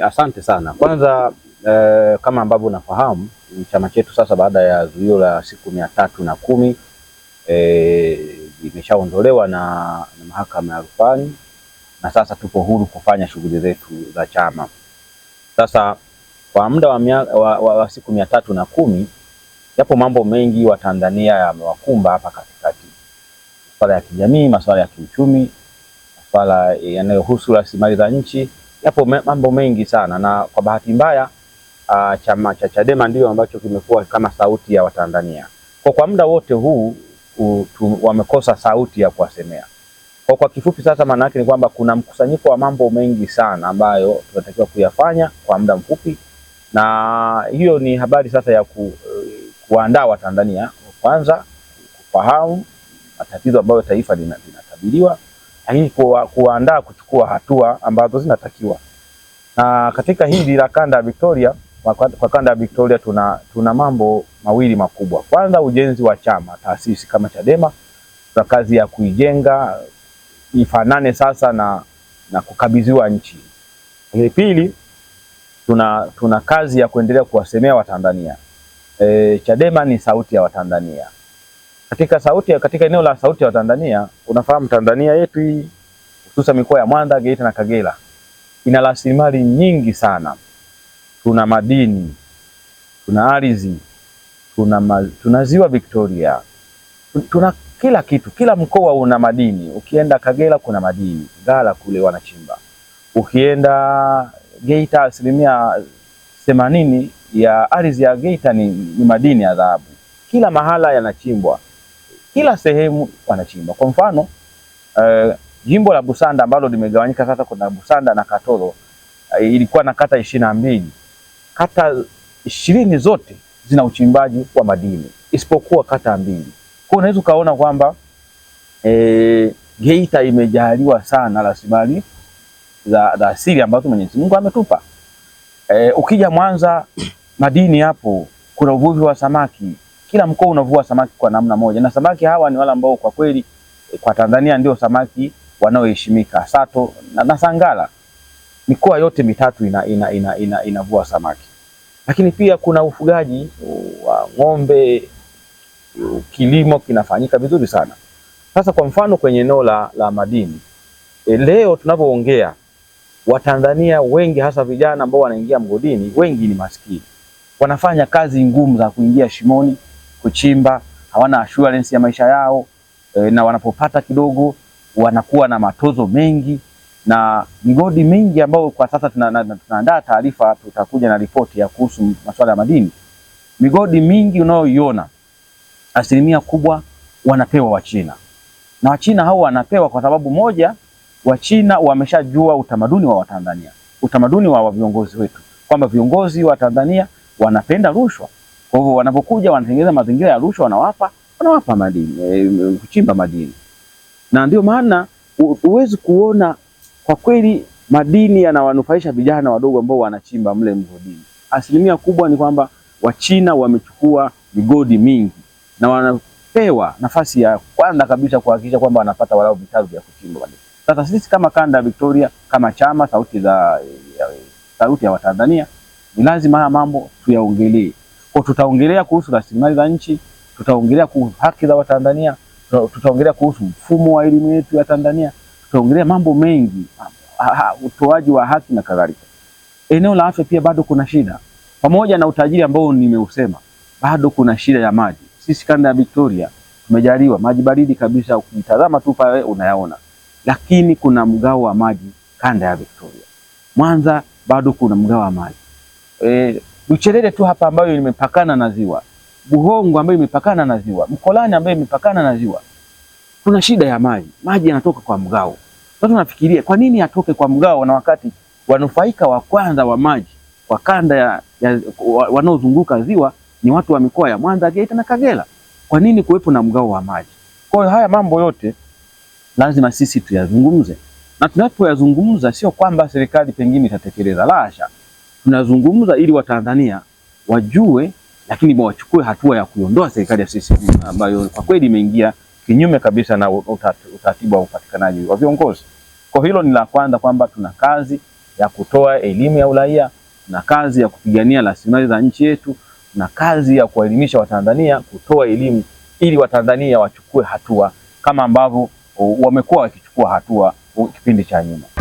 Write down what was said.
Asante sana. Kwanza kama ambavyo unafahamu chama chetu sasa baada ya zuio la siku 310 imeshaondolewa na mahakama ya rufani na sasa tupo huru kufanya shughuli zetu za chama. Sasa kwa muda wa siku 310 yapo mambo mengi wa Tanzania yamewakumba hapa katikati. Masuala ya kijamii, masuala ya kiuchumi, masuala yanayohusu rasilimali za nchi. Yapo mambo mengi sana na kwa bahati mbaya chama cha Chadema ndio ambacho kimekuwa kama sauti ya Watanzania. Kwa muda wote huu wamekosa sauti ya kuwasemea. Kwa kifupi sasa maana yake ni kwamba kuna mkusanyiko wa mambo mengi sana ambayo tunatakiwa kuyafanya kwa muda mfupi, na hiyo ni habari sasa ya kuandaa Watanzania kwanza kufahamu matatizo ambayo taifa linakabiliwa, lakini kuandaa kuchukua hatua ambazo zinatakiwa. Na katika hili la kanda ya Victoria, kwa kanda ya Victoria tuna mambo mawili makubwa. Kwanza, ujenzi wa chama, taasisi kama Chadema, tuna kazi ya kuijenga ifanane sasa na kukabidhiwa nchi. Pili, tuna kazi ya kuendelea kuwasemea Watanzania. Chadema ni sauti ya Watanzania. Katika eneo la sauti ya Watanzania, unafahamu Tanzania yetu hii hususan mikoa ya Mwanza, Geita na Kagera ina rasilimali nyingi sana. Tuna madini, tuna ardhi, tuna ziwa Victoria, tuna kila kitu. Kila mkoa una madini. Ukienda Kagera kuna madini, Ngara kule wanachimba. Ukienda Geita 80% ya ardhi ya Geita ni madini ya dhahabu. Kila mahala yanachimbwa, kila sehemu wanachimba. Kwa mfano jimbo la Busanda ambalo limegawanyika sasa, kuna Busanda na Katoro, ilikuwa na kata 22. Kata 20 zote zina uchimbaji wa madini isipokuwa kata 2. Kwa unaweza kaona kwamba Geita imejaliwa sana rasilimali za asili ambazo Mwenyezi Mungu ametupa. Ukija Mwanza, madini hapo, kuna uvuvi wa samaki. Kila mkoa unavua samaki kwa namna moja, na samaki hawa ni wale ambao kwa kweli kwa Tanzania ndio samaki wanaoheshimika, sato na sangala. Mikoa yote mitatu inavua samaki. Lakini pia kuna ufugaji wa ng'ombe, kilimo kinafanyika vizuri sana. Sasa kwa mfano kwenye eneo la madini, leo tunapoongea Watanzania wengi hasa vijana ambao wanaingia mgodini, wengi ni maskini. Wanafanya kazi ngumu za kuingia shimoni, kuchimba, hawana assurance ya maisha yao, na wanapopata kidogo wanakuwa na matozo mengi na migodi mingi ambao kwa sasa tunaandaa taarifa, tutakuja na ripoti ya kuhusu masuala ya madini. Migodi mingi unayoiona asilimia kubwa wanapewa Wachina. Na Wachina hao wanapewa kwa sababu moja, Wachina wameshajua utamaduni wa Watanzania, utamaduni wa viongozi wetu, kwamba viongozi wa Tanzania wanapenda rushwa. Kwa hivyo wanapokuja wanatengeneza mazingira ya rushwa, wanawapa madini, kuchimba madini. Na ndio maana uwezi kuona kwa kweli madini yanawanufaisha vijana wadogo ambao wanachimba mle mgodini. Asilimia kubwa ni kwamba Wachina wamechukua migodi mingi na wanapewa nafasi ya kwanza kabisa kuhakikisha kwamba wanapata walau vitalu vya kuchimba madini. Sasa sisi kama kanda ya Victoria, kama chama sauti ya Watanzania, ni lazima haya mambo tuyaongelee. Kwa tutaongelea kuhusu rasilimali za nchi, tutaongelea kuhusu haki za Watanzania, tutaongelea kuhusu mfumo wa elimu yetu ya Tanzania, tutaongelea mambo mengi, utoaji wa haki na kadhalika. Eneo la afya pia bado kuna shida. Pamoja na utajiri ambao nimeusema, bado kuna shida ya maji. Sisi kanda ya Victoria tumejaliwa maji baridi kabisa, ukitazama tu pale unayaona. Lakini kuna mgao wa maji kanda ya Victoria. Mwanza bado kuna mgao wa maji. Bucherere tu hapa ambayo imepakana na ziwa, Buhongo ambayo imepakana na ziwa, Mkolani ambayo imepakana na ziwa, kuna shida ya maji. Maji yanatoka kwa mgao. Sasa tunafikiria kwa nini yatoke kwa mgao, na wakati wanufaika wa kwanza wa maji kwa kanda wanaozunguka ziwa ni watu wa mikoa ya Mwanza, Geita na Kagera? Kwa nini kuwepo na mgao wa maji? Kwa hiyo haya mambo yote lazima sisi tuyazungumze. Na tunapoyazungumza sio kwamba serikali pengine itatekeleza, la hasha. Tunazungumza ili Watanzania wajue, lakini wachukue hatua ya kuiondoa serikali ya CCM ambayo kwa kweli imeingia kinyume kabisa na utaratibu wa upatikanaji wa viongozi. Kwa hilo ni la kwanza, kwamba tuna kazi ya kutoa elimu ya uraia, na kazi ya kupigania rasilimali za nchi yetu, na kazi ya kuwaelimisha Watanzania, kutoa elimu ili Watanzania wachukue hatua kama ambavyo wamekuwa wakichukua hatua kipindi cha nyuma.